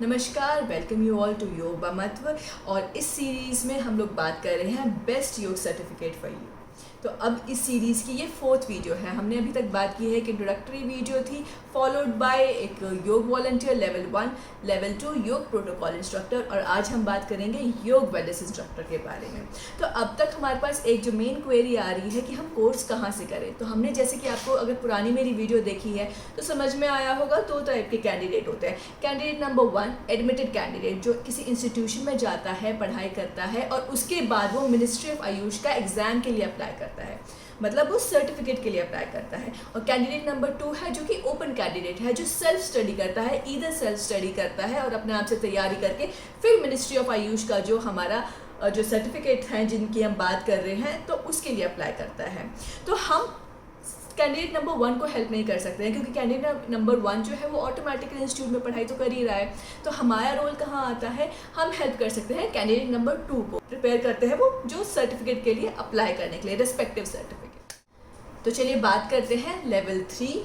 नमस्कार, welcome you all to योग महत्व। और इस सीरीज़ में हम लोग बात कर रहे हैं बेस्ट योग सर्टिफिकेट फॉर यू। तो अब इस सीरीज़ की ये 4th वीडियो है। हमने अभी तक बात की है कि इंट्रोडक्टरी वीडियो थी, फॉलोड बाय एक योग वॉलंटियर लेवल 1, लेवल 2 योग प्रोटोकॉल इंस्ट्रक्टर, और आज हम बात करेंगे योग वेलनेस इंस्ट्रक्टर के बारे में। तो अब तक हमारे पास एक जो मेन क्वेरी आ रही है कि हम कोर्स कहाँ से करें। तो हमने जैसे कि आपको अगर पुरानी मेरी वीडियो देखी है तो समझ में आया होगा, 2 टाइप के कैंडिडेट होते हैं। कैंडिडेट नंबर 1 एडमिटेड कैंडिडेट, जो किसी इंस्टीट्यूशन में जाता है, पढ़ाई करता है और उसके बाद वो मिनिस्ट्री ऑफ आयुष का एग्जाम के लिए अप्लाई करता है, मतलब वो सर्टिफिकेट के लिए अप्लाई करता है। और कैंडिडेट नंबर 2 है जो कि ओपन कैंडिडेट है, जो सेल्फ स्टडी करता है, ईदर सेल्फ स्टडी करता है और अपने आप से तैयारी करके फिर मिनिस्ट्री ऑफ आयुष का जो हमारा जो सर्टिफिकेट हैं जिनकी हम बात कर रहे हैं तो उसके लिए अप्लाई करता है। तो हम कैंडिडेट नंबर 1 को हेल्प नहीं कर सकते हैं, क्योंकि कैंडिडेट नंबर 1 जो है वो ऑटोमेटिकली इंस्टीट्यूट में पढ़ाई तो कर ही रहा है। तो हमारा रोल कहाँ आता है, हम हेल्प कर सकते हैं कैंडिडेट नंबर 2 को, प्रिपेयर करते हैं वो जो सर्टिफिकेट के लिए अप्लाई करने के लिए, रेस्पेक्टिव सर्टिफिकेट। तो चलिए बात करते हैं लेवल 3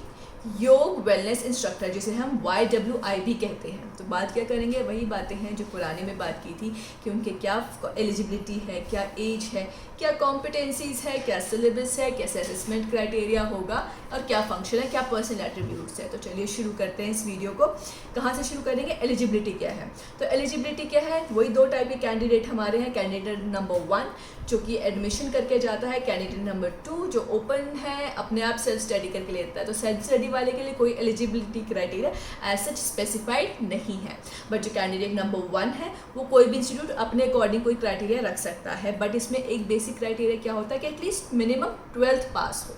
योग वेलनेस इंस्ट्रक्टर, जिसे हम YWIB कहते हैं। तो बात क्या करेंगे, वही बातें हैं जो पुराने में बात की थी कि उनके क्या एलिजिबिलिटी है, क्या एज है, क्या कॉम्पिटेंसीज है, क्या सिलेबस है, कैसे असेसमेंट क्राइटेरिया होगा और क्या फंक्शन है, क्या पर्सनल एट्रीब्यूट्स है। तो चलिए शुरू करते हैं इस वीडियो को। कहाँ से शुरू करेंगे, एलिजिबिलिटी क्या है। तो एलिजिबिलिटी क्या है, वही 2 टाइप के कैंडिडेट हमारे हैं। कैंडिडेट नंबर 1 जो कि एडमिशन करके जाता है, कैंडिडेट नंबर 2 जो ओपन है, अपने आप सेल्फ स्टडी करके लेता है। तो सेल्फ स्टडी वाले के लिए कोई eligibility criteria as such specified नहीं है, बट जो कैंडिडेट नंबर 1 है वो कोई भी इंस्टीट्यूट अपने अकॉर्डिंग कोई क्राइटेरिया रख सकता है। बट इसमें एक बेसिक क्राइटेरिया क्या होता है कि एटलीस्ट मिनिमम 12th पास हो,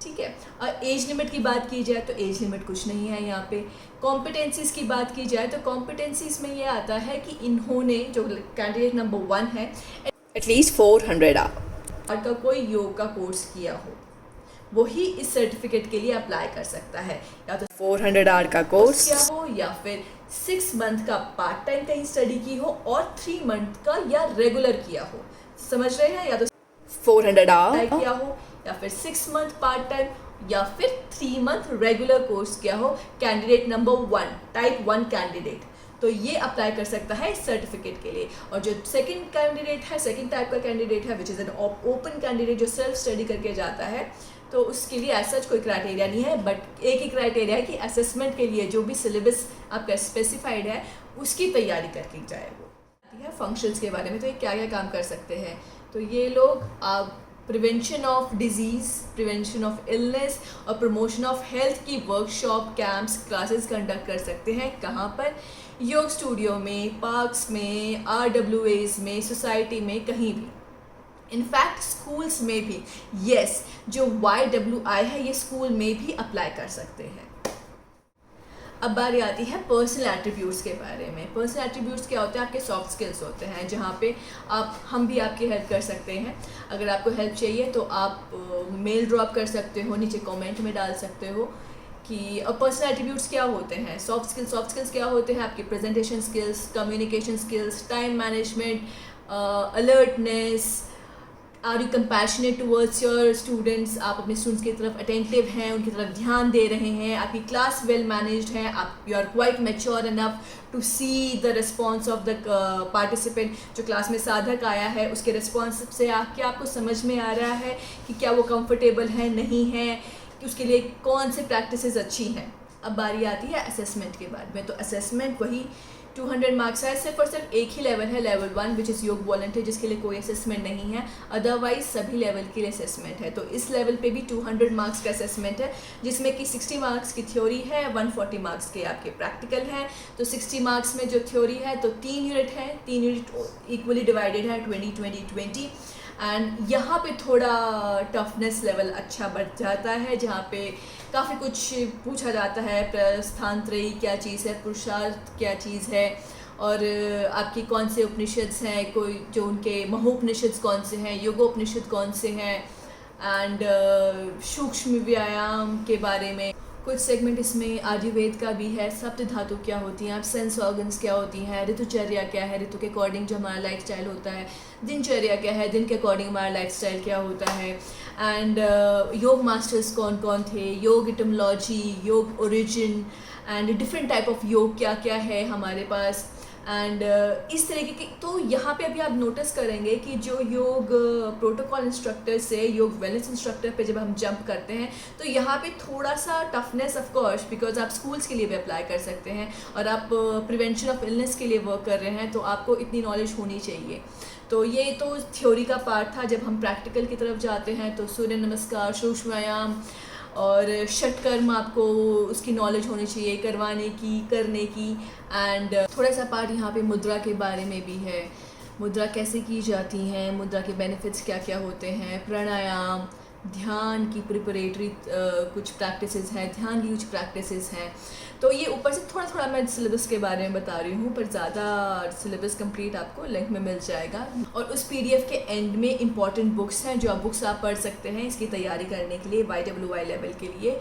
ठीक है। और एज लिमिट की बात की जाए तो एज लिमिट कुछ नहीं है यहाँ पे। कॉम्पिटेंसीज की बात की जाए तो कॉम्पिटेंसीज में ये आता है कि इन्होंने, जो कैंडिडेट नंबर 1 है, एटलीस्ट 400 आवर का कोई योग का कोर्स किया हो, वही इस सर्टिफिकेट के लिए अप्लाई कर सकता है। या तो 400 आवर का कोर्स किया हो, या फिर 6 मंथ का पार्ट टाइम कहीं स्टडी की हो, और 3 मंथ का या रेगुलर किया हो। समझ रहे हैं, या तो 400 आवर किया हो, या फिर 6 मंथ पार्ट टाइम, या फिर 3 मंथ रेगुलर कोर्स किया हो। कैंडिडेट नंबर 1 टाइप 1 कैंडिडेट, तो ये अप्लाई कर सकता है इस सर्टिफिकेट के लिए। और जो सेकंड कैंडिडेट है, सेकंड टाइप का कैंडिडेट है, which is an open candidate, जो सेल्फ स्टडी करके जाता है, तो उसके लिए एज सच कोई क्राइटेरिया नहीं है। बट एक ही क्राइटेरिया है कि असेसमेंट के लिए जो भी सिलेबस आपका स्पेसिफाइड है उसकी तैयारी करके जाए वो। फंक्शंस के बारे में, तो ये क्या क्या काम कर सकते हैं। तो ये लोग prevention of disease, prevention of illness और प्रमोशन ऑफ हेल्थ की वर्कशॉप, कैंप्स, क्लासेस कंडक्ट कर सकते हैं। कहाँ पर, योग स्टूडियो में, पार्क्स में, RWAs में, सोसाइटी में, कहीं भी। इनफैक्ट स्कूल्स में भी, यस, जो YWI है ये स्कूल में भी अप्लाई कर सकते हैं। अब बारी आती है पर्सनल एट्रीब्यूट्स के बारे में। पर्सनल एट्रीब्यूट्स क्या होते हैं, आपके सॉफ्ट स्किल्स होते हैं, जहाँ पे हम भी आपकी हेल्प कर सकते हैं। अगर आपको हेल्प चाहिए तो आप मेल ड्रॉप कर सकते हो, नीचे कमेंट में डाल सकते हो कि पर्सनल एट्रीब्यूट्स क्या होते हैं। सॉफ्ट स्किल्स क्या होते हैं, आपके presentation skills, communication skills, time management, alertness, are you compassionate towards your students, आप अपने स्टूडेंट्स की तरफ अटेंटिव हैं, उनकी तरफ ध्यान दे रहे हैं, आपकी क्लास वेल मैनेज्ड है, आप you are quite mature enough to see the response of the participant. जो क्लास में साधक आया है उसके रिस्पॉन्स से क्या आपको समझ में आ रहा है कि क्या वो कंफर्टेबल है, नहीं है, कि उसके लिए कौन से प्रैक्टिसेस अच्छी हैं। अब बारी आती है असेसमेंट के बाद में। तो असेसमेंट वही 200 मार्क्स है, सिर्फ और सिर्फ एक ही लेवल है, लेवल 1, विच इज़ योग वॉलंटियर, जिसके लिए कोई असेसमेंट नहीं है। अदरवाइज सभी लेवल के लिए असेसमेंट है। तो इस लेवल पे भी 200 मार्क्स का असेसमेंट है, जिसमें कि 60 मार्क्स की थ्योरी है, 140 मार्क्स के आपके प्रैक्टिकल हैं। तो 60 मार्क्स में जो थ्योरी है तो 3 यूनिट है, 3 यूनिट इक्वली डिवाइडेड है, 20-20-20। एंड यहाँ पे थोड़ा टफनेस लेवल अच्छा बढ़ जाता है, जहाँ पे काफ़ी कुछ पूछा जाता है। प्रस्थानत्रयी क्या चीज़ है, पुरुषार्थ क्या चीज़ है, और आपकी कौन से उपनिषद हैं, कोई जो उनके महोपनिषद कौन से हैं, योगोपनिषद कौन से हैं, एंड सूक्ष्म व्यायाम के बारे में। कुछ सेगमेंट इसमें आयुर्वेद का भी है, सप्त धातु क्या होती हैं, आप सेंस ऑर्गन्स क्या होती हैं, ऋतुचर्या क्या है, ऋतु के अकॉर्डिंग जो हमारा लाइफस्टाइल होता है, दिनचर्या क्या है, दिन के अकॉर्डिंग हमारा लाइफस्टाइल क्या होता है, एंड योग मास्टर्स कौन कौन थे, योग इटमोलॉजी, योग origin, and different type of योग क्या क्या है हमारे पास एंड इस तरीके की। तो यहाँ पे अभी आप नोटिस करेंगे कि जो योग प्रोटोकॉल इंस्ट्रक्टर से योग वेलनेस इंस्ट्रक्टर पे जब हम जंप करते हैं तो यहाँ पे थोड़ा सा टफनेस ऑफ कोर्स, बिकॉज आप स्कूल्स के लिए भी अप्लाई कर सकते हैं और आप प्रिवेंशन ऑफ इलनेस के लिए वर्क कर रहे हैं, तो आपको इतनी नॉलेज होनी चाहिए। तो ये तो थ्योरी का पार्ट था। जब हम प्रैक्टिकल की तरफ जाते हैं तो सूर्य नमस्कार, सूक्ष्म व्यायाम और षटकर्म आपको उसकी नॉलेज होनी चाहिए करवाने की, करने की। एंड थोड़ा सा पार्ट यहाँ पे मुद्रा के बारे में भी है, मुद्रा कैसे की जाती हैं, मुद्रा के बेनिफिट्स क्या क्या होते हैं, प्राणायाम, ध्यान की प्रिपरेटरी कुछ प्रैक्टिसेस हैं, ध्यान की कुछ प्रैक्टिसेस हैं। तो ये ऊपर से थोड़ा थोड़ा मैं सिलेबस के बारे में बता रही हूँ, पर ज़्यादा सिलेबस कंप्लीट आपको लिंक में मिल जाएगा। और उस PDF के एंड में इंपॉर्टेंट बुक्स हैं, जो आप बुक्स आप पढ़ सकते हैं इसकी तैयारी करने के लिए, YWI लेवल के लिए।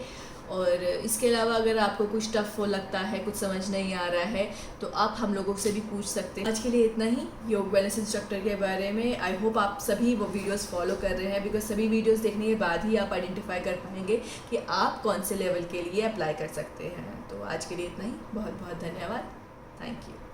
और इसके अलावा अगर आपको कुछ टफ हो लगता है, कुछ समझ नहीं आ रहा है, तो आप हम लोगों से भी पूछ सकते हैं। आज के लिए इतना ही योग वेलनेस इंस्ट्रक्टर के बारे में। आई होप आप सभी वो वीडियोस फॉलो कर रहे हैं, बिकॉज सभी वीडियोस देखने के बाद ही आप आइडेंटिफाई कर पाएंगे कि आप कौन से लेवल के लिए अप्लाई कर सकते हैं। तो आज के लिए इतना ही, बहुत बहुत धन्यवाद, थैंक यू।